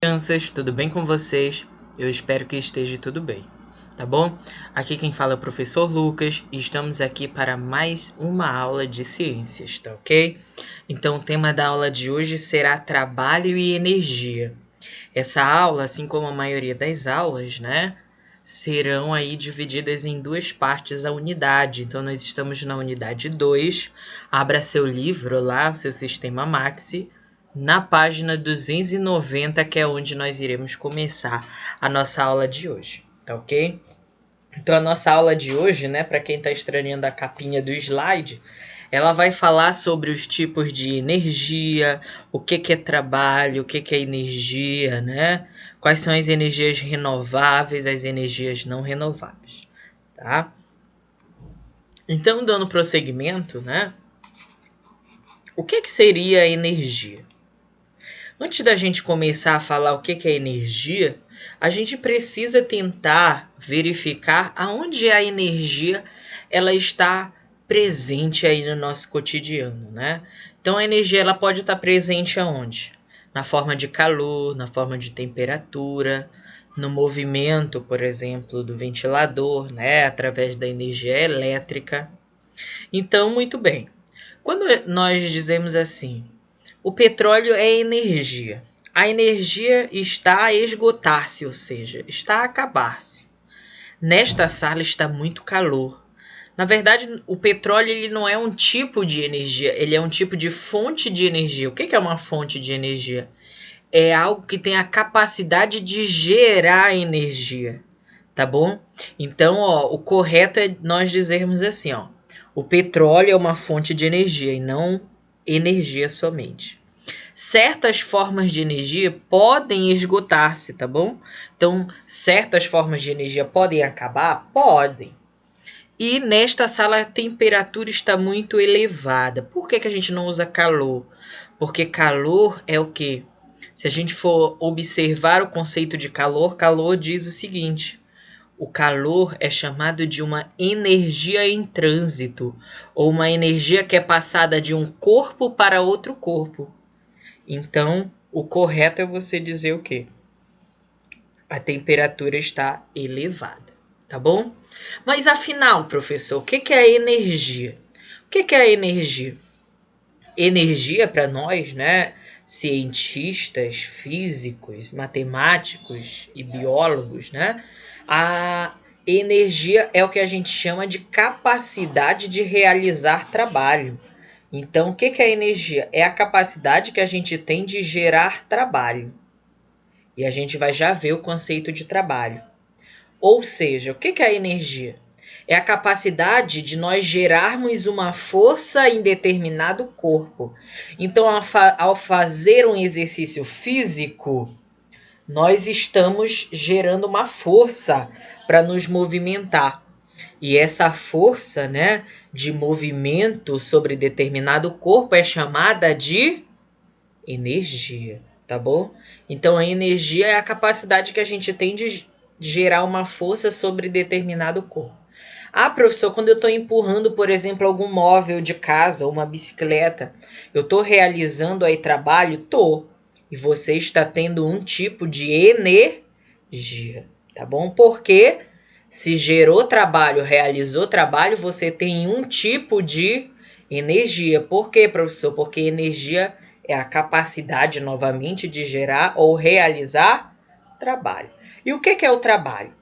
Crianças, tudo bem com vocês? Eu espero que esteja tudo bem, tá bom? Aqui quem fala é o professor Lucas e estamos aqui para mais uma aula de ciências, tá ok? Então o tema da aula de hoje será trabalho e energia. Essa aula, assim como a maioria das aulas, né, serão aí divididas em duas partes a unidade. Então nós estamos na unidade 2. Abra seu livro lá, o seu sistema Maxi, na página 290, que é onde nós iremos começar a nossa aula de hoje, tá ok? Então a nossa aula de hoje, né, para quem está estranhando a capinha do slide, ela vai falar sobre os tipos de energia, o que é trabalho, o que é energia, né? Quais são as energias renováveis, as energias não renováveis, tá? Então, dando prosseguimento, né? O que seria a energia? Antes da gente começar a falar o que é energia, a gente precisa tentar verificar aonde a energia ela está presente aí no nosso cotidiano, né? Então a energia ela pode estar presente aonde? Na forma de calor, na forma de temperatura, no movimento, por exemplo, do ventilador, né? Através da energia elétrica. Então, muito bem. Quando nós dizemos assim, o petróleo é energia. A energia está a esgotar-se, ou seja, está a acabar-se. Nesta sala está muito calor. Na verdade, o petróleo ele não é um tipo de energia, ele é um tipo de fonte de energia. O que é uma fonte de energia? É algo que tem a capacidade de gerar energia, tá bom? Então, ó, o correto é nós dizermos assim, ó, o petróleo é uma fonte de energia e não energia somente. Certas formas de energia podem esgotar-se, tá bom? Então, certas formas de energia podem acabar? Podem. E nesta sala a temperatura está muito elevada. Por que a gente não usa calor? Porque calor é o quê? Se a gente for observar o conceito de calor, calor diz o seguinte: o calor é chamado de uma energia em trânsito, ou uma energia que é passada de um corpo para outro corpo. Então, o correto é você dizer o quê? A temperatura está elevada, tá bom? Mas afinal, professor, o que é a energia? O que é a energia? Energia para nós, né, cientistas, físicos, matemáticos e biólogos, né, a energia é o que a gente chama de capacidade de realizar trabalho. Então, o que é a energia? É a capacidade que a gente tem de gerar trabalho. E a gente vai já ver o conceito de trabalho. Ou seja, o que é a energia? É a capacidade de nós gerarmos uma força em determinado corpo. Então, ao fazer um exercício físico, nós estamos gerando uma força para nos movimentar. E essa força, né, de movimento sobre determinado corpo é chamada de energia, tá bom? Então a energia é a capacidade que a gente tem de gerar uma força sobre determinado corpo. Ah, professor, quando eu estou empurrando, por exemplo, algum móvel de casa, uma bicicleta, eu estou realizando aí trabalho? Tô. E você está tendo um tipo de energia, tá bom? Porque se gerou trabalho, realizou trabalho, você tem um tipo de energia. Por quê, professor? Porque energia é a capacidade, novamente, de gerar ou realizar trabalho. E o que é o trabalho?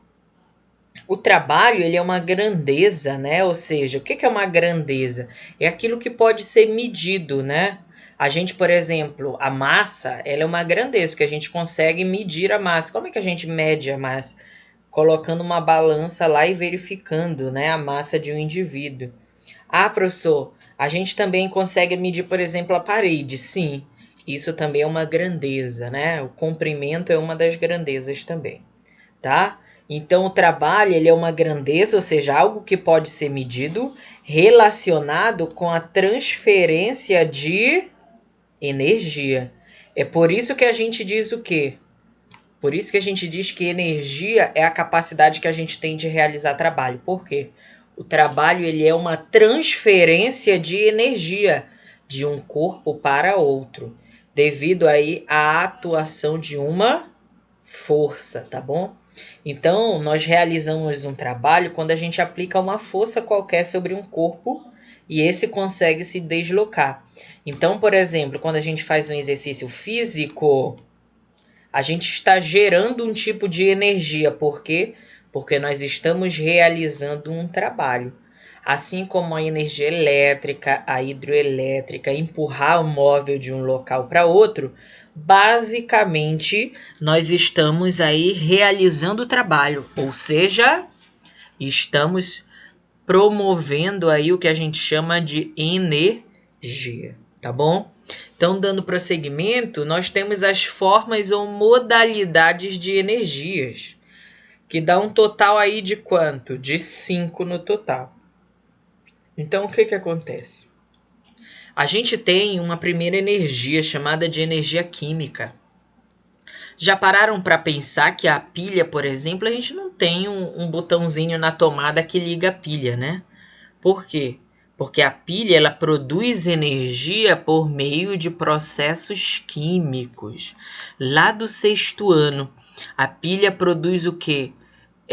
O trabalho ele é uma grandeza, né? Ou seja, o que é uma grandeza? É aquilo que pode ser medido, né? A gente, por exemplo, a massa, ela é uma grandeza, que a gente consegue medir a massa. Como é que a gente mede a massa? Colocando uma balança lá e verificando, né, a massa de um indivíduo. Ah, professor, a gente também consegue medir, por exemplo, a parede. Sim, isso também é uma grandeza, né? O comprimento é uma das grandezas também, tá? Então, o trabalho ele é uma grandeza, ou seja, algo que pode ser medido relacionado com a transferência de energia. É por isso que a gente diz o quê? Por isso que a gente diz que energia é a capacidade que a gente tem de realizar trabalho. Por quê? O trabalho ele é uma transferência de energia de um corpo para outro. devido aí à atuação de uma força, tá bom? Então, nós realizamos um trabalho quando a gente aplica uma força qualquer sobre um corpo e esse consegue se deslocar. Então, por exemplo, quando a gente faz um exercício físico, a gente está gerando um tipo de energia. Por quê? Porque nós estamos realizando um trabalho. Assim como a energia elétrica, a hidroelétrica, empurrar o móvel de um local para outro, basicamente nós estamos aí realizando o trabalho, ou seja, estamos promovendo aí o que a gente chama de energia, tá bom? Então, dando prosseguimento, nós temos as formas ou modalidades de energias, que dá um total aí de quanto? De 5 no total. Então, o que acontece? A gente tem uma primeira energia chamada de energia química. Já pararam para pensar que a pilha, por exemplo, a gente não tem um botãozinho na tomada que liga a pilha, né? Por quê? Porque a pilha ela produz energia por meio de processos químicos. Lá do 6º ano, a pilha produz o quê?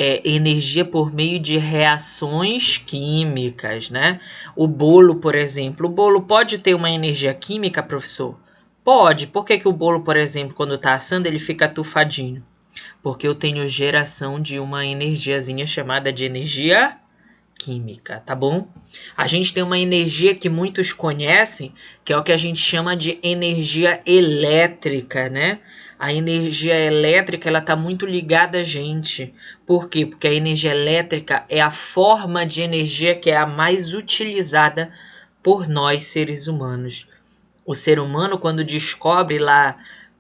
Energia por meio de reações químicas, né? O bolo, por exemplo. O bolo pode ter uma energia química, professor? Pode. Por que o bolo, por exemplo, quando está assando, ele fica tufadinho? Porque eu tenho geração de uma energiazinha chamada de energia química, tá bom? A gente tem uma energia que muitos conhecem, que é o que a gente chama de energia elétrica, né? A energia elétrica, ela tá muito ligada a gente. Por quê? Porque a energia elétrica é a forma de energia que é a mais utilizada por nós, seres humanos. O ser humano, quando descobre lá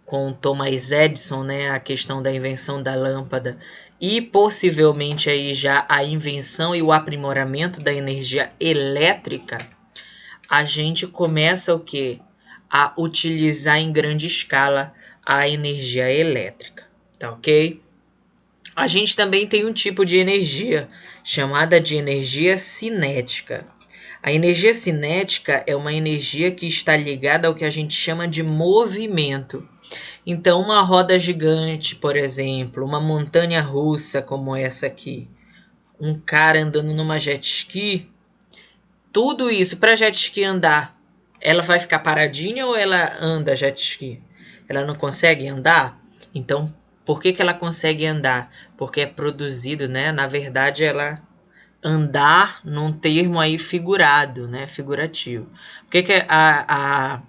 com Thomas Edison, né, a questão da invenção da lâmpada e possivelmente aí já a invenção e o aprimoramento da energia elétrica, a gente começa o quê? A utilizar em grande escala a energia elétrica, tá ok? A gente também tem um tipo de energia chamada de energia cinética. A energia cinética é uma energia que está ligada ao que a gente chama de movimento. Então, uma roda gigante, por exemplo, uma montanha russa como essa aqui, um cara andando numa jet ski, tudo isso para jet ski andar, ela vai ficar paradinha ou ela anda jet ski? Ela não consegue andar? Então, por que ela consegue andar? Porque é produzido, né? Na verdade, ela andar num termo aí figurado, né? Figurativo. Por que a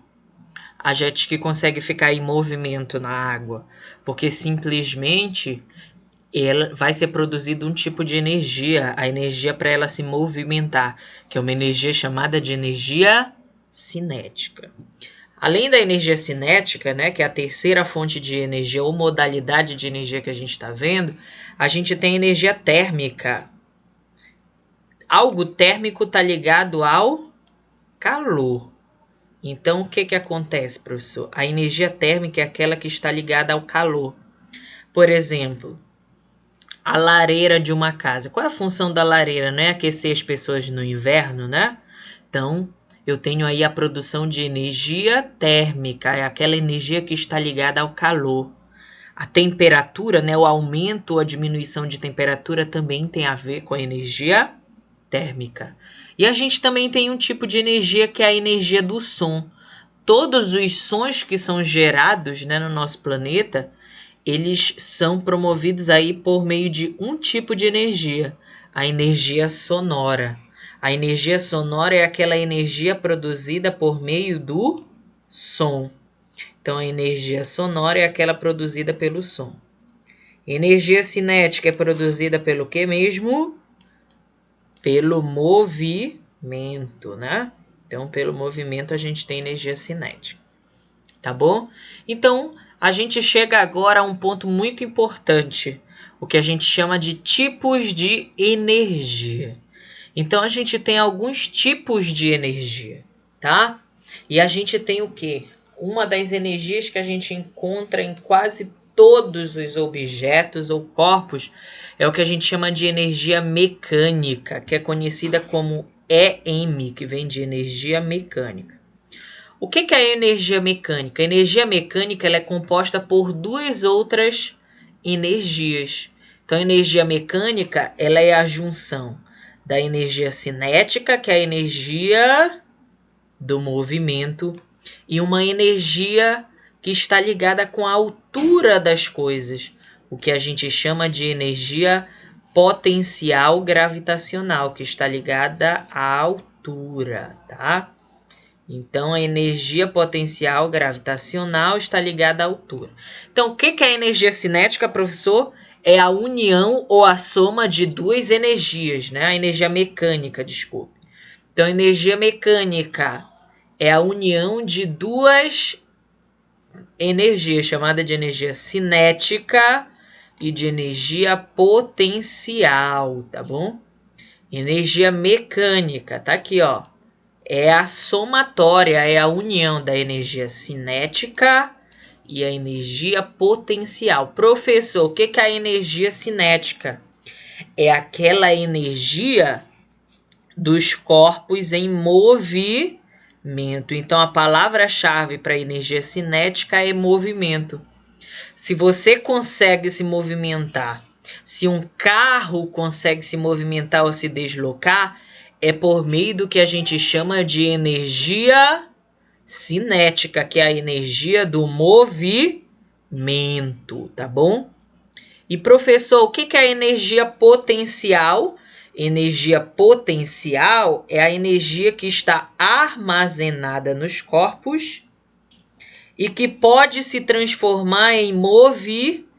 jet ski consegue ficar em movimento na água? Porque simplesmente ela vai ser produzido um tipo de energia, a energia para ela se movimentar, que é uma energia chamada de energia cinética. Além da energia cinética, né, que é a terceira fonte de energia ou modalidade de energia que a gente está vendo, a gente tem energia térmica. Algo térmico está ligado ao calor. Então, o que acontece, professor? A energia térmica é aquela que está ligada ao calor. Por exemplo, a lareira de uma casa. Qual é a função da lareira? Não é aquecer as pessoas no inverno, né? Então, eu tenho aí a produção de energia térmica, é aquela energia que está ligada ao calor. A temperatura, né, o aumento ou a diminuição de temperatura também tem a ver com a energia térmica. E a gente também tem um tipo de energia que é a energia do som. Todos os sons que são gerados, né, no nosso planeta, eles são promovidos aí por meio de um tipo de energia, a energia sonora. A energia sonora é aquela energia produzida por meio do som. Então, a energia sonora é aquela produzida pelo som. Energia cinética é produzida pelo que mesmo? Pelo movimento, né? Então, pelo movimento a gente tem energia cinética. Tá bom? Então, a gente chega agora a um ponto muito importante, o que a gente chama de tipos de energia. Então, a gente tem alguns tipos de energia, tá? E a gente tem o quê? Uma das energias que a gente encontra em quase todos os objetos ou corpos é o que a gente chama de energia mecânica, que é conhecida como EM, que vem de energia mecânica. O que é a energia mecânica? A energia mecânica ela é composta por duas outras energias. Então, a energia mecânica ela é a junção da energia cinética, que é a energia do movimento, e uma energia que está ligada com a altura das coisas, o que a gente chama de energia potencial gravitacional, que está ligada à altura, tá? Então, a energia potencial gravitacional está ligada à altura. Então, o que é a energia cinética, professor? É a união ou a soma de duas energias, né? A energia mecânica, desculpe. Então, a energia mecânica é a união de duas energias, chamada de energia cinética e de energia potencial, tá bom? Energia mecânica, tá aqui, ó. É a somatória, é a união da energia cinética e a energia potencial. Professor, o que é a energia cinética? É aquela energia dos corpos em movimento. Então, a palavra-chave para energia cinética é movimento. Se você consegue se movimentar, se um carro consegue se movimentar ou se deslocar, é por meio do que a gente chama de energia cinética, que é a energia do movimento, tá bom? E professor, o que é a energia potencial? Energia potencial é a energia que está armazenada nos corpos e que pode se transformar em movimento.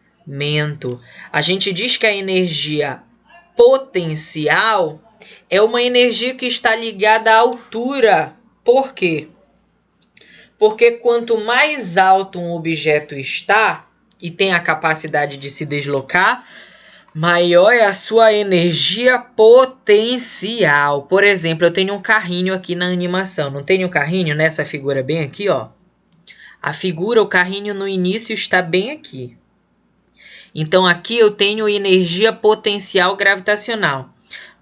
A gente diz que a energia potencial é uma energia que está ligada à altura. Por quê? Porque quanto mais alto um objeto está e tem a capacidade de se deslocar, maior é a sua energia potencial. Por exemplo, eu tenho um carrinho aqui na animação. Não tenho um carrinho nessa figura bem aqui, ó? A figura, o carrinho no início está bem aqui. Então, aqui eu tenho energia potencial gravitacional.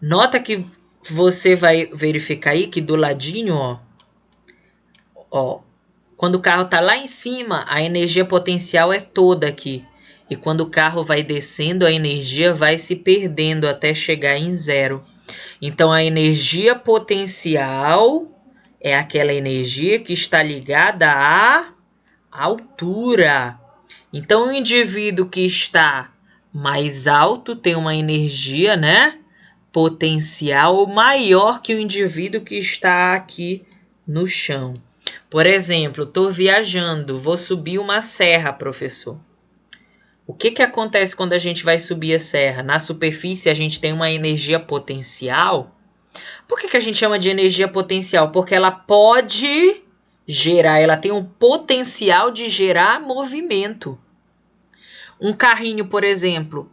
Nota que você vai verificar aí que do ladinho, ó, quando o carro está lá em cima, a energia potencial é toda aqui. E quando o carro vai descendo, a energia vai se perdendo até chegar em zero. Então, a energia potencial é aquela energia que está ligada à altura. Então, o indivíduo que está mais alto tem uma energia, né, potencial maior que o indivíduo que está aqui no chão. Por exemplo, estou viajando, vou subir uma serra, professor. O que acontece quando a gente vai subir a serra? Na superfície a gente tem uma energia potencial. Por que a gente chama de energia potencial? Porque ela pode gerar, ela tem um potencial de gerar movimento. Um carrinho, por exemplo,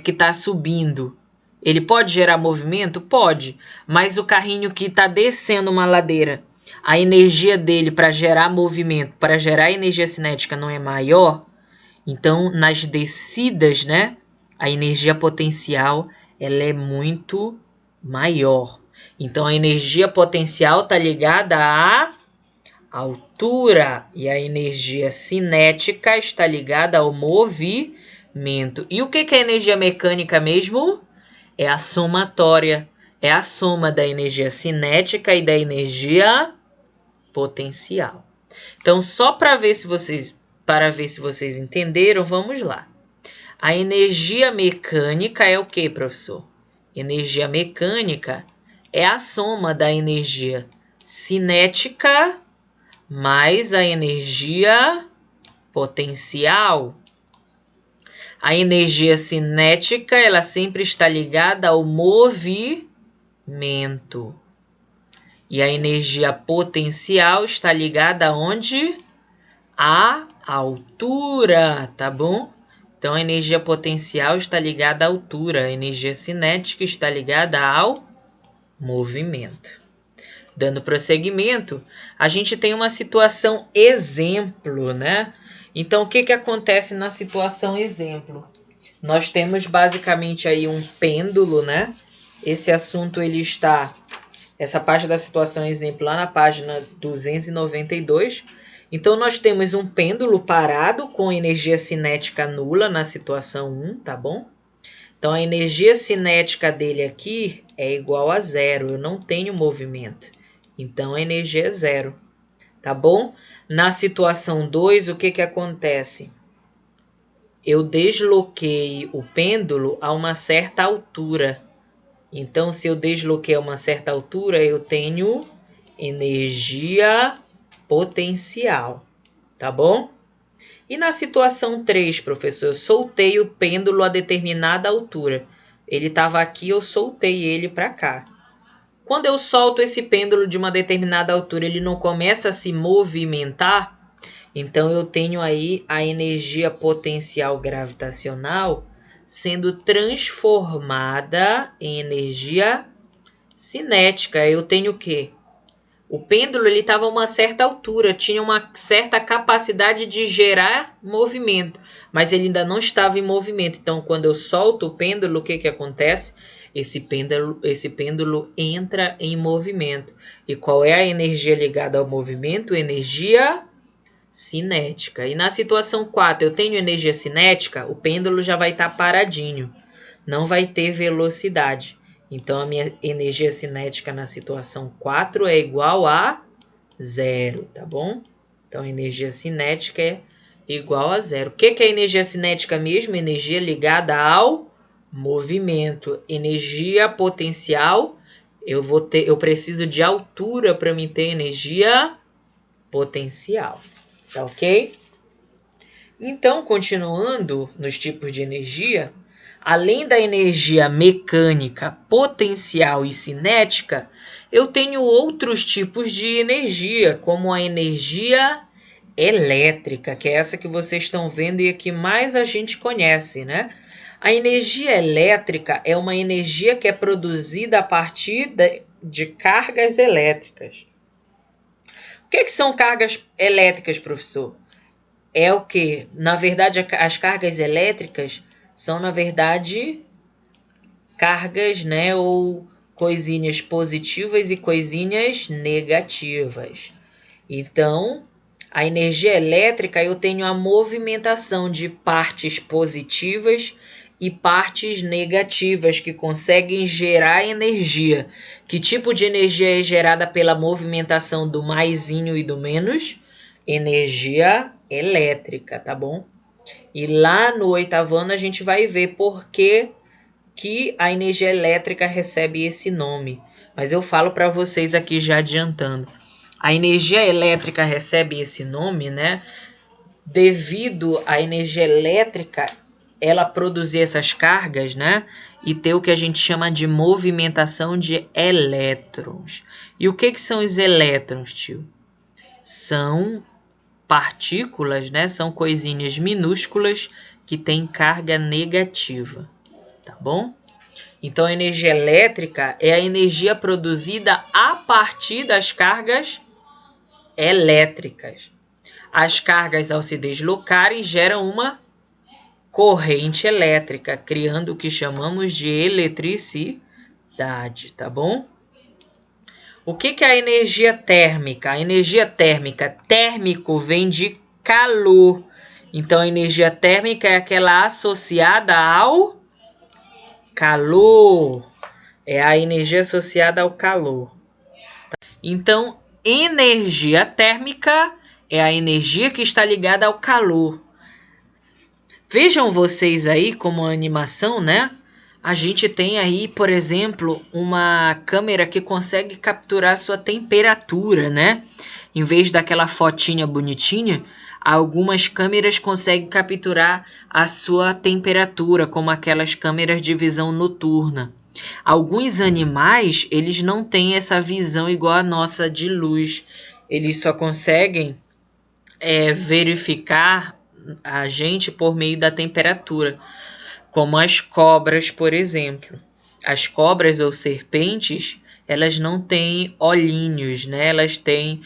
que está subindo, ele pode gerar movimento? Pode. Mas o carrinho que está descendo uma ladeira, a energia dele para gerar movimento, para gerar energia cinética não é maior? Então, nas descidas, né, a energia potencial ela é muito maior. Então, a energia potencial está ligada à altura e a energia cinética está ligada ao movimento. E o que é energia mecânica mesmo? É a somatória. É a soma da energia cinética e da energia potencial. Então, só para ver se vocês entenderam, vamos lá. A energia mecânica é o que, professor? Energia mecânica é a soma da energia cinética mais a energia potencial. A energia cinética, ela sempre está ligada ao movimento. E a energia potencial está ligada aonde? À altura, tá bom? Então, a energia potencial está ligada à altura. A energia cinética está ligada ao movimento. Dando prosseguimento, a gente tem uma situação exemplo, né? Então, o que acontece na situação exemplo? Nós temos basicamente aí um pêndulo, né? Esse assunto ele está Essa parte da situação é exemplo lá na página 292. Então, nós temos um pêndulo parado com energia cinética nula na situação 1, tá bom? Então, a energia cinética dele aqui é igual a zero. Eu não tenho movimento. Então, a energia é zero, tá bom? Na situação 2, o que acontece? Eu desloquei o pêndulo a uma certa altura. Então, se eu desloquei a uma certa altura, eu tenho energia potencial, tá bom? E na situação 3, professor, eu soltei o pêndulo a determinada altura. Ele estava aqui, eu soltei ele para cá. Quando eu solto esse pêndulo de uma determinada altura, ele não começa a se movimentar? Então, eu tenho aí a energia potencial gravitacional sendo transformada em energia cinética. Eu tenho o quê? O pêndulo estava a uma certa altura, tinha uma certa capacidade de gerar movimento, mas ele ainda não estava em movimento. Então, quando eu solto o pêndulo, o que acontece? Esse pêndulo entra em movimento. E qual é a energia ligada ao movimento? Energia cinética. E na situação 4, eu tenho energia cinética, o pêndulo já vai estar paradinho, não vai ter velocidade. Então, a minha energia cinética na situação 4 é igual a zero, tá bom? Então, a energia cinética é igual a zero. O que é energia cinética mesmo? Energia ligada ao movimento. Energia potencial, eu preciso de altura para me ter energia potencial. Tá ok? Então, continuando nos tipos de energia, além da energia mecânica, potencial e cinética, eu tenho outros tipos de energia, como a energia elétrica, que é essa que vocês estão vendo e a que mais a gente conhece, né? A energia elétrica é uma energia que é produzida a partir de cargas elétricas. O que são cargas elétricas, professor? É o que? Na verdade, as cargas elétricas são, na verdade, cargas, né, ou coisinhas positivas e coisinhas negativas. Então, a energia elétrica, eu tenho a movimentação de partes positivas e partes negativas que conseguem gerar energia. Que tipo de energia é gerada pela movimentação do maisinho e do menos? Energia elétrica, tá bom? E lá no 8º ano a gente vai ver por que a energia elétrica recebe esse nome. Mas eu falo para vocês aqui já adiantando. A energia elétrica recebe esse nome, né? Devido à energia elétrica ela produzir essas cargas, né? E ter o que a gente chama de movimentação de elétrons. E o que são os elétrons, tio? São partículas, né? São coisinhas minúsculas que têm carga negativa, tá bom? Então, a energia elétrica é a energia produzida a partir das cargas elétricas. As cargas, ao se deslocarem, geram uma corrente elétrica, criando o que chamamos de eletricidade, tá bom? O que é a energia térmica? A energia térmica, térmico vem de calor. Então, a energia térmica é aquela associada ao calor. É a energia associada ao calor. Então, energia térmica é a energia que está ligada ao calor. Vejam vocês aí como a animação, né? A gente tem aí, por exemplo, uma câmera que consegue capturar sua temperatura, né? Em vez daquela fotinha bonitinha, algumas câmeras conseguem capturar a sua temperatura, como aquelas câmeras de visão noturna. Alguns animais, eles não têm essa visão igual a nossa de luz. Eles só conseguem verificar a gente por meio da temperatura, como as cobras, por exemplo. As cobras ou serpentes, elas não têm olhinhos, né? Elas têm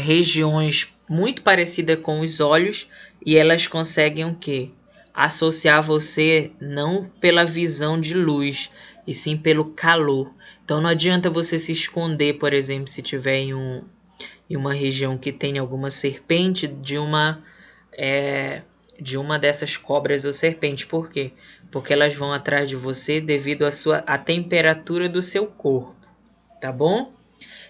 regiões muito parecidas com os olhos e elas conseguem o quê? Associar você não pela visão de luz, e sim pelo calor. Então não adianta você se esconder, por exemplo, se tiver em uma região que tem alguma serpente de uma dessas cobras ou serpentes. Por quê? Porque elas vão atrás de você devido à temperatura do seu corpo, tá bom?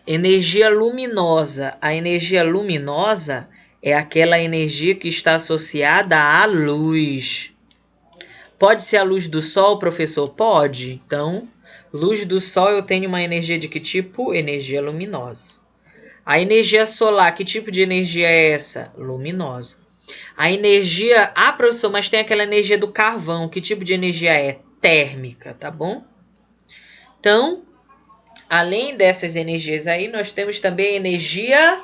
Energia luminosa. A energia luminosa é aquela energia que está associada à luz. Pode ser a luz do sol, professor? Pode. Então, luz do sol eu tenho uma energia de que tipo? Energia luminosa. A energia solar, que tipo de energia é essa? Luminosa. A energia... Ah, professor, mas tem aquela energia do carvão. Que tipo de energia é? Térmica, tá bom? Então, além dessas energias aí, nós temos também a energia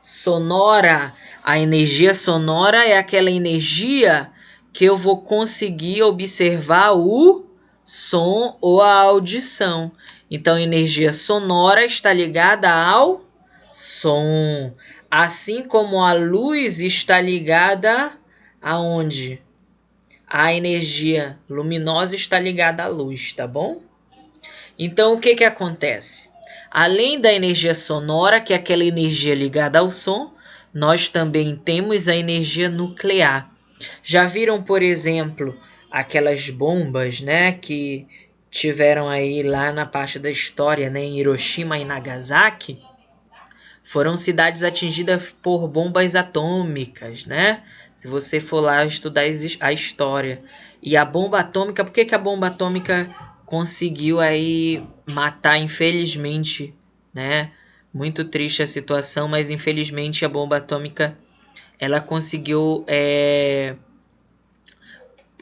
sonora. A energia sonora é aquela energia que eu vou conseguir observar o som ou a audição. Então, energia sonora está ligada ao som. Assim como a luz está ligada aonde? A energia luminosa está ligada à luz, tá bom? Então, o que que acontece? Além da energia sonora, que é aquela energia ligada ao som, nós também temos a energia nuclear. Já viram, por exemplo, aquelas bombas, né, que tiveram aí lá na parte da história, né, em Hiroshima e Nagasaki? Foram cidades atingidas por bombas atômicas, né? Se você for lá estudar a história. E a bomba atômica, por que a bomba atômica conseguiu aí matar, infelizmente, né? Muito triste a situação, mas infelizmente a bomba atômica ela conseguiu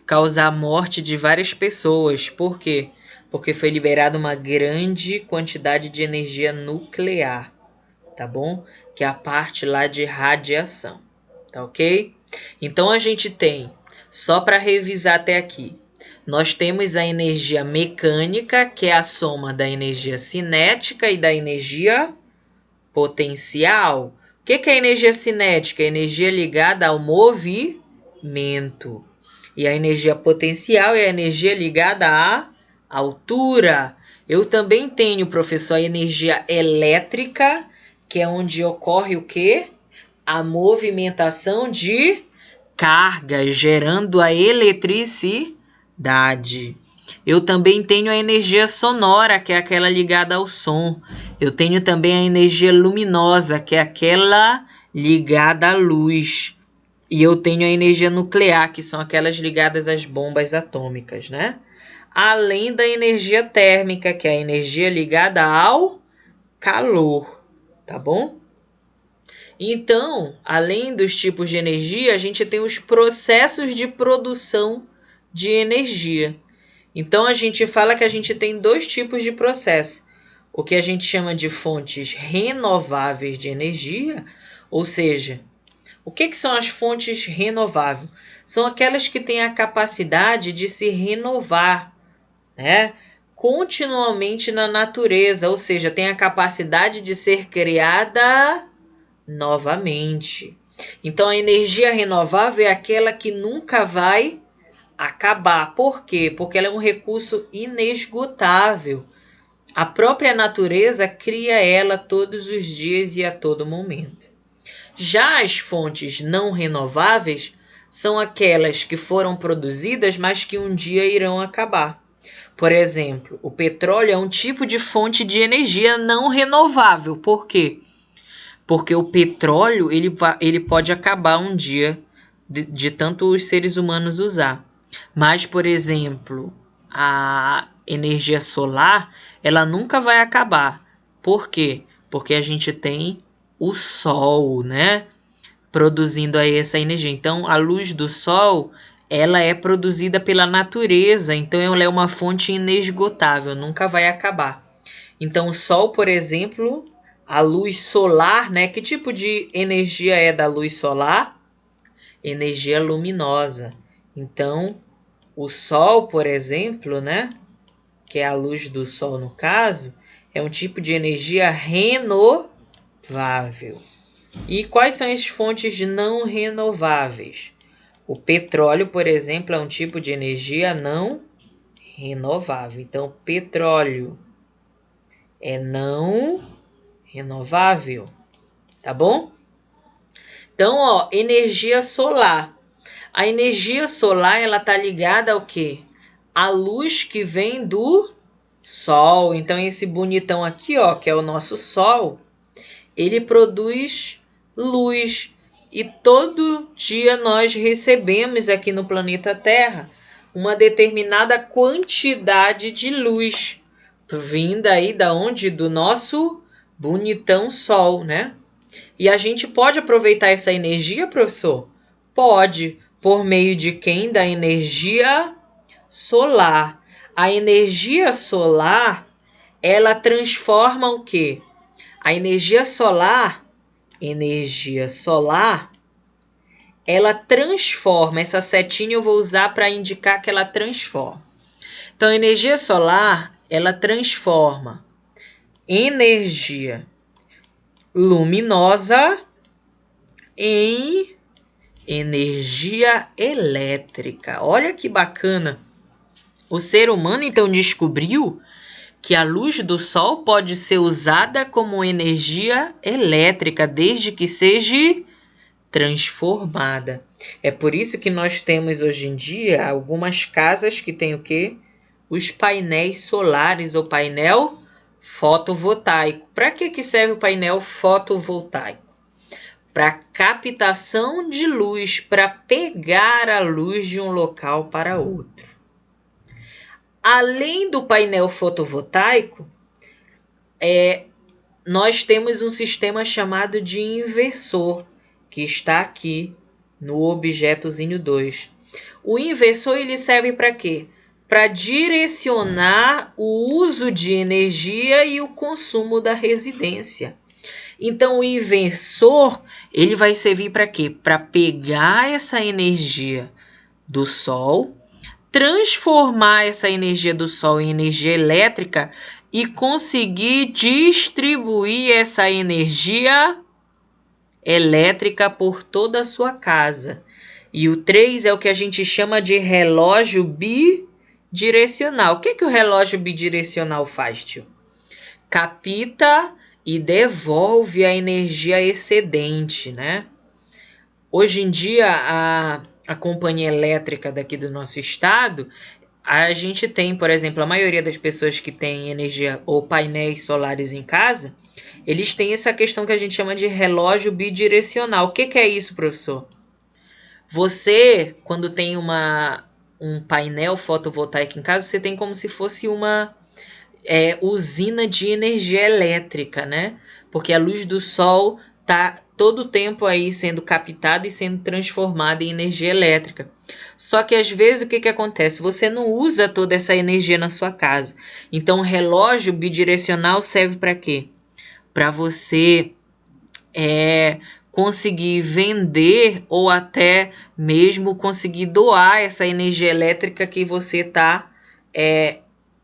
causar a morte de várias pessoas. Por quê? Porque foi liberada uma grande quantidade de energia nuclear, tá bom? Que é a parte lá de radiação, tá ok? Então a gente tem, só para revisar até aqui, nós temos a energia mecânica, que é a soma da energia cinética e da energia potencial. O que é a energia cinética? A energia ligada ao movimento. E a energia potencial é a energia ligada à altura. Eu também tenho, professor, a energia elétrica, que é onde ocorre o quê? A movimentação de cargas, gerando a eletricidade. Eu também tenho a energia sonora, que é aquela ligada ao som. Eu tenho também a energia luminosa, que é aquela ligada à luz. E eu tenho a energia nuclear, que são aquelas ligadas às bombas atômicas, né? Além da energia térmica, que é a energia ligada ao calor, tá bom? Então, além dos tipos de energia, a gente tem os processos de produção de energia. Então, a gente fala que a gente tem dois tipos de processo. O que a gente chama de fontes renováveis de energia, ou seja, o que são as fontes renováveis? São aquelas que têm a capacidade de se renovar, né, continuamente na natureza, ou seja, tem a capacidade de ser criada novamente. Então, a energia renovável é aquela que nunca vai acabar. Por quê? Porque ela é um recurso inesgotável. A própria natureza cria ela todos os dias e a todo momento. Já as fontes não renováveis são aquelas que foram produzidas, mas que um dia irão acabar. Por exemplo, o petróleo é um tipo de fonte de energia não renovável. Por quê? Porque o petróleo ele pode acabar um dia de tanto os seres humanos usar. Mas, por exemplo, a energia solar, ela nunca vai acabar. Por quê? Porque a gente tem o sol, né? Produzindo aí essa energia. Então, a luz do sol, ela é produzida pela natureza. Então, ela é uma fonte inesgotável, nunca vai acabar. Então, o sol, por exemplo, a luz solar, né? Que tipo de energia é da luz solar? Energia luminosa. Então, o sol, por exemplo, né? Que é a luz do sol no caso, é um tipo de energia renovável. E quais são as fontes não renováveis? O petróleo, por exemplo, é um tipo de energia não renovável. Então, petróleo é não renovável, tá bom? Então, ó, energia solar. A energia solar, ela tá ligada ao quê? A luz que vem do Sol. Então, esse bonitão aqui, ó, que é o nosso Sol, ele produz luz. E todo dia nós recebemos aqui no planeta Terra uma determinada quantidade de luz vinda aí da onde? Do nosso bonitão Sol, né? E a gente pode aproveitar essa energia, professor? Pode, por meio de quem? Da energia solar. A energia solar, ela transforma o quê? A energia solar, ela transforma. Essa setinha eu vou usar para indicar que ela transforma. Então, a energia solar, ela transforma energia luminosa em energia elétrica. Olha que bacana. O ser humano, então, descobriu que a luz do Sol pode ser usada como energia elétrica, desde que seja transformada. É por isso que nós temos hoje em dia algumas casas que têm o quê? Os painéis solares ou painel fotovoltaico. Para que serve o painel fotovoltaico? Para captação de luz, para pegar a luz de um local para outro. Além do painel fotovoltaico, nós temos um sistema chamado de inversor, que está aqui no objetozinho 2. O inversor ele serve para quê? Para direcionar o uso de energia e o consumo da residência. Então, o inversor ele vai servir para quê? Para pegar essa energia do Sol, transformar essa energia do Sol em energia elétrica e conseguir distribuir essa energia elétrica por toda a sua casa. E o 3 é o que a gente chama de relógio bidirecional. O que o relógio bidirecional faz, tio? Capta e devolve a energia excedente, né? Hoje em dia, a companhia elétrica daqui do nosso estado, a gente tem, por exemplo, a maioria das pessoas que tem energia ou painéis solares em casa, eles têm essa questão que a gente chama de relógio bidirecional. O que é isso, professor? Você, quando tem um painel fotovoltaico em casa, você tem como se fosse uma usina de energia elétrica, né? Porque a luz do Sol está todo o tempo aí sendo captada e sendo transformada em energia elétrica. Só que às vezes o que acontece? Você não usa toda essa energia na sua casa. Então o relógio bidirecional serve para quê? Para você conseguir vender ou até mesmo conseguir doar essa energia elétrica que você está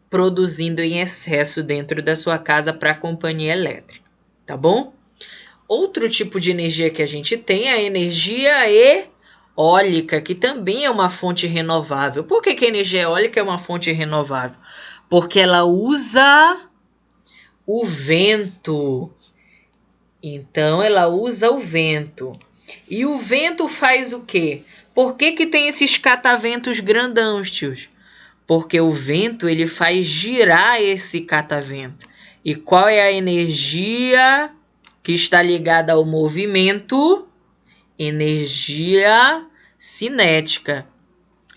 produzindo em excesso dentro da sua casa para a companhia elétrica, tá bom? Outro tipo de energia que a gente tem é a energia eólica, que também é uma fonte renovável. Por que a energia eólica é uma fonte renovável? Porque ela usa o vento. Então, ela usa o vento. E o vento faz o quê? Por que tem esses cataventos grandãos, tios? Porque o vento ele faz girar esse catavento. E qual é a energia que está ligada ao movimento? Energia cinética.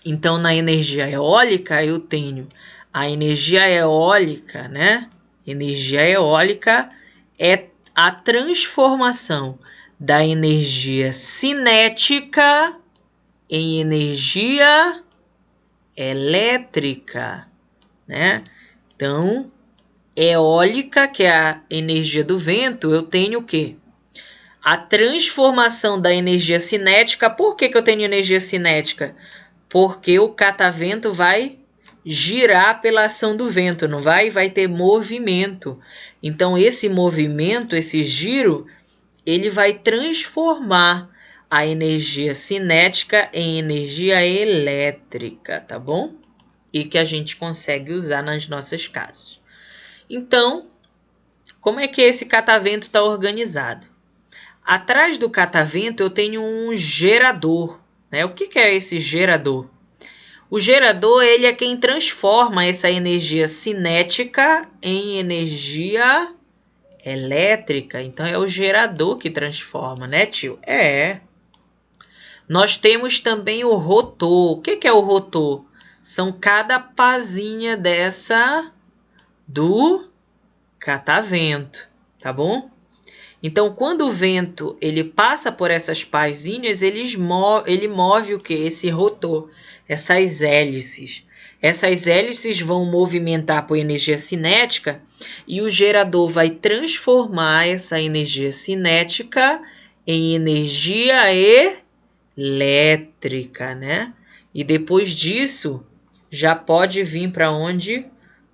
Então, na energia eólica, eu tenho a energia eólica, né? Energia eólica é a transformação da energia cinética em energia elétrica, né? Então, eólica, que é a energia do vento, eu tenho o quê? A transformação da energia cinética. Por que eu tenho energia cinética? Porque o catavento vai girar pela ação do vento, não vai? Vai ter movimento. Então, esse movimento, esse giro, ele vai transformar a energia cinética em energia elétrica, tá bom? e que a gente consegue usar nas nossas casas. Então, como é que esse catavento está organizado? Atrás do catavento eu tenho um gerador, né? O que é esse gerador? O gerador, ele é quem transforma essa energia cinética em energia elétrica. Então é o gerador que transforma, né, tio? É. Nós temos também o rotor. O que é o rotor? São cada pazinha dessa do catavento, tá bom? Então, quando o vento ele passa por essas pazinhas, ele move o que? Esse rotor, essas hélices. Essas hélices vão movimentar por energia cinética e o gerador vai transformar essa energia cinética em energia elétrica, né? E depois disso, já pode vir para onde?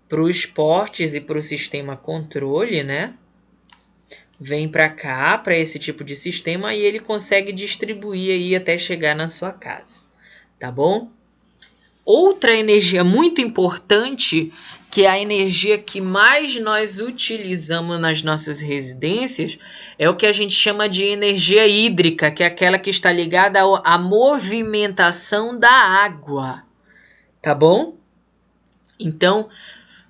Para os portes e para o sistema controle, né? Vem para cá, para esse tipo de sistema, e ele consegue distribuir aí até chegar na sua casa, tá bom? Outra energia muito importante, que é a energia que mais nós utilizamos nas nossas residências, é o que a gente chama de energia hídrica, que é aquela que está ligada à movimentação da água, tá bom? Então,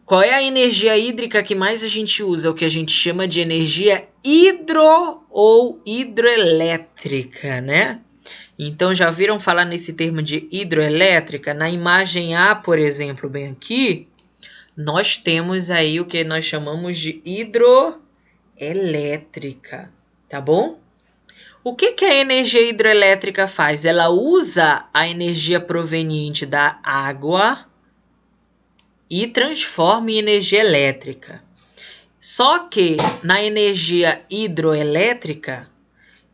qual é a energia hídrica que mais a gente usa? O que a gente chama de energia hidro ou hidroelétrica, né? Então, já viram falar nesse termo de hidroelétrica? Na imagem A, por exemplo, bem aqui, nós temos aí o que nós chamamos de hidroelétrica, tá bom? O que a energia hidroelétrica faz? Ela usa a energia proveniente da água e transforma em energia elétrica. Só que na energia hidroelétrica,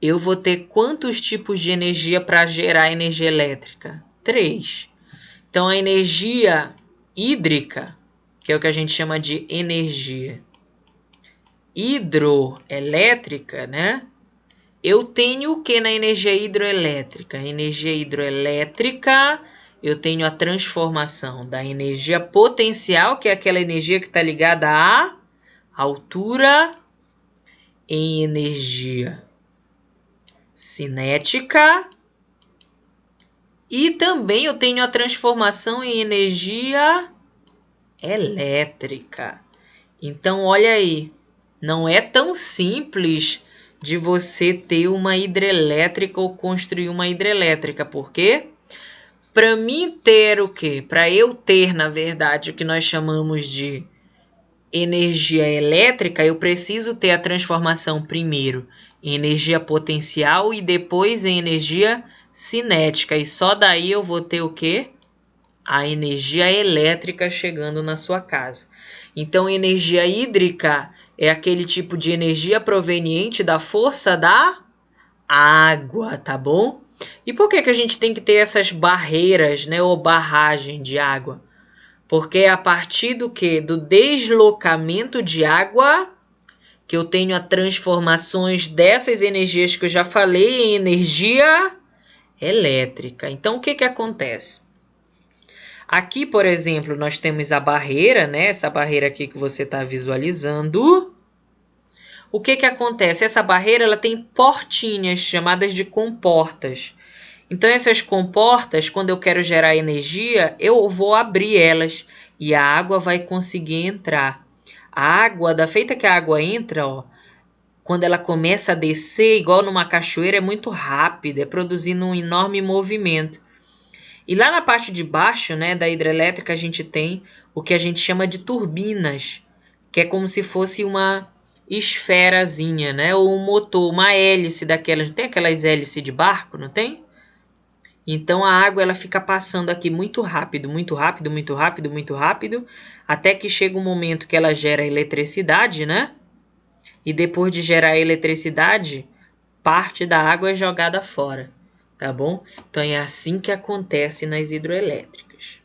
eu vou ter quantos tipos de energia para gerar energia elétrica? 3. Então, a energia hídrica, que é o que a gente chama de energia hidroelétrica, né? Eu tenho o que na energia hidroelétrica? Energia hidroelétrica, eu tenho a transformação da energia potencial, que é aquela energia que está ligada à altura, em energia cinética. E também eu tenho a transformação em energia elétrica. Então, olha aí, não é tão simples de você ter uma hidrelétrica ou construir uma hidrelétrica. Por quê? Para mim ter o quê? Para eu ter, na verdade, o que nós chamamos de energia elétrica, eu preciso ter a transformação primeiro em energia potencial e depois em energia cinética. E só daí eu vou ter o quê? A energia elétrica chegando na sua casa. Então, energia hídrica é aquele tipo de energia proveniente da força da água, tá bom? E por que a gente tem que ter essas barreiras, né, ou barragem de água? Porque é a partir do quê? Do deslocamento de água que eu tenho as transformações dessas energias que eu já falei em energia elétrica. Então, o que acontece? Aqui, por exemplo, nós temos a barreira, né? Essa barreira aqui que você está visualizando. O que acontece? Essa barreira ela tem portinhas chamadas de comportas. Então, essas comportas, quando eu quero gerar energia, eu vou abrir elas e a água vai conseguir entrar. A água, da feita que a água entra, ó, quando ela começa a descer, igual numa cachoeira, é muito rápida, é produzindo um enorme movimento. E lá na parte de baixo, né, da hidrelétrica, a gente tem o que a gente chama de turbinas, que é como se fosse uma esferazinha, né, ou um motor, uma hélice daquelas. Não tem aquelas hélices de barco, não tem? Então, a água ela fica passando aqui muito rápido, muito rápido, muito rápido, muito rápido, até que chega um momento que ela gera eletricidade, né? E depois de gerar eletricidade, parte da água é jogada fora. Tá bom? Então, é assim que acontece nas hidroelétricas,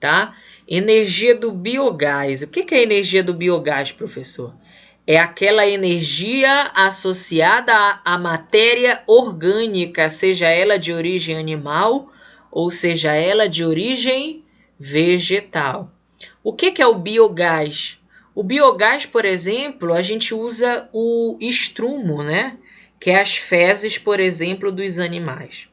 tá? Energia do biogás. O que é a energia do biogás, professor? É aquela energia associada à matéria orgânica, seja ela de origem animal ou seja ela de origem vegetal. O que é o biogás? O biogás, por exemplo, a gente usa o estrumo, né? Que é as fezes, por exemplo, dos animais.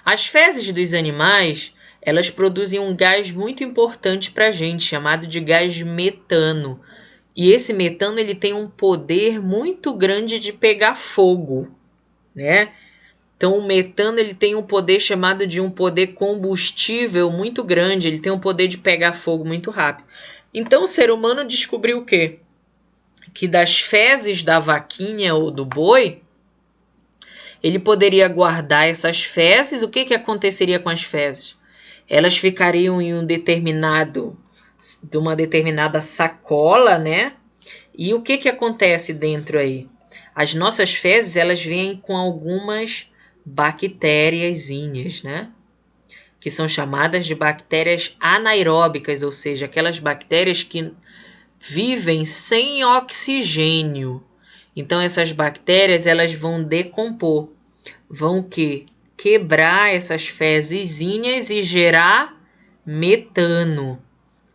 As fezes dos animais, elas produzem um gás muito importante para a gente, chamado de gás metano. E esse metano ele tem um poder muito grande de pegar fogo, né? Então, o metano ele tem um poder chamado de um poder combustível muito grande, ele tem um poder de pegar fogo muito rápido. Então, o ser humano descobriu o quê? Que das fezes da vaquinha ou do boi, ele poderia guardar essas fezes. O que aconteceria com as fezes? Elas ficariam em uma determinada sacola, né? E o que acontece dentro aí? As nossas fezes, elas vêm com algumas bactériazinhas, né? Que são chamadas de bactérias anaeróbicas, ou seja, aquelas bactérias que vivem sem oxigênio. Então, essas bactérias, elas vão decompor. Vão quebrar essas fezezinhas e gerar metano.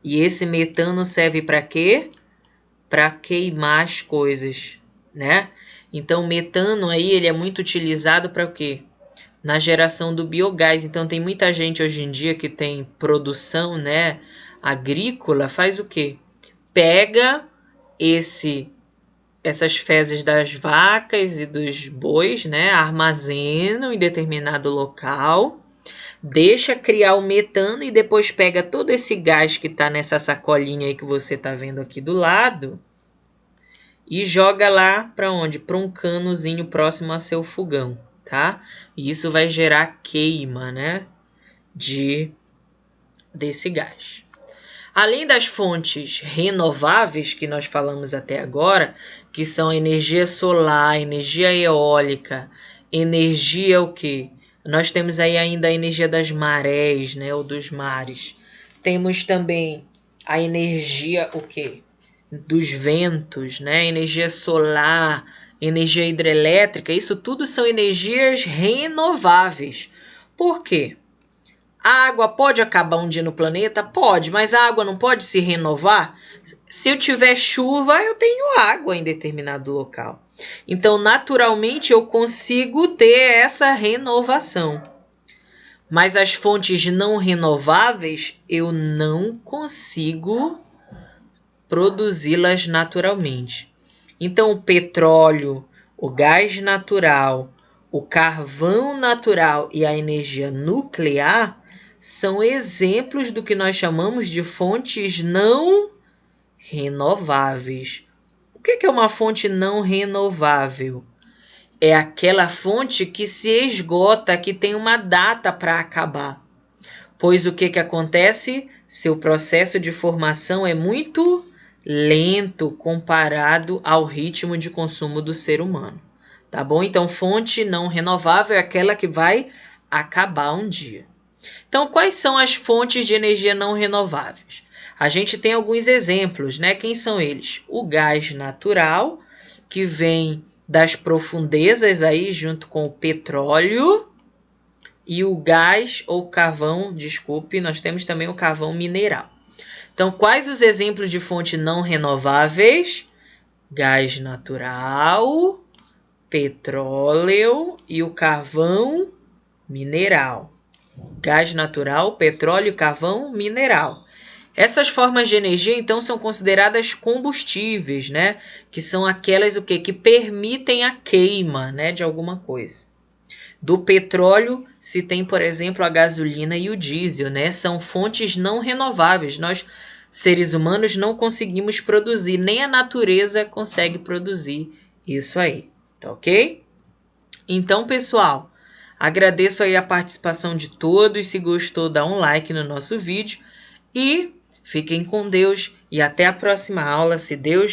E esse metano serve para quê? Para queimar as coisas, né? Então, o metano aí, ele é muito utilizado para o quê? Na geração do biogás. Então, tem muita gente hoje em dia que tem produção, né, agrícola, faz o quê? Pega essas fezes das vacas e dos bois, né, armazenam em determinado local, deixa criar o metano e depois pega todo esse gás que está nessa sacolinha aí que você está vendo aqui do lado e joga lá para onde? Para um canozinho próximo a seu fogão, tá? E isso vai gerar queima, né, desse gás. Além das fontes renováveis que nós falamos até agora, que são a energia solar, energia eólica, energia o quê? Nós temos aí ainda a energia das marés, né, ou dos mares. Temos também a energia o quê? Dos ventos, né, energia solar, energia hidrelétrica. Isso tudo são energias renováveis. Por quê? A água pode acabar um dia no planeta? Pode, mas a água não pode se renovar? Se eu tiver chuva, eu tenho água em determinado local. Então, naturalmente, eu consigo ter essa renovação. Mas as fontes não renováveis, eu não consigo produzi-las naturalmente. Então, o petróleo, o gás natural, o carvão natural e a energia nuclear são exemplos do que nós chamamos de fontes não renováveis. O que é uma fonte não renovável? É aquela fonte que se esgota, que tem uma data para acabar. Pois o que acontece? Seu processo de formação é muito lento comparado ao ritmo de consumo do ser humano. Tá bom? Então, fonte não renovável é aquela que vai acabar um dia. Então, quais são as fontes de energia não renováveis? A gente tem alguns exemplos, né? Quem são eles? O gás natural, que vem das profundezas aí junto com o petróleo, e o gás ou carvão, desculpe, nós temos também o carvão mineral. Então, quais os exemplos de fontes não renováveis? Gás natural, petróleo e o carvão mineral. Gás natural, petróleo, carvão, mineral. Essas formas de energia, então, são consideradas combustíveis, né? Que são aquelas que permitem a queima, né, de alguma coisa. Do petróleo se tem, por exemplo, a gasolina e o diesel, né? São fontes não renováveis. Nós, seres humanos, não conseguimos produzir, nem a natureza consegue produzir isso aí, tá ok? Então, pessoal, agradeço aí a participação de todos. Se gostou, dá um like no nosso vídeo e fiquem com Deus e até a próxima aula, se Deus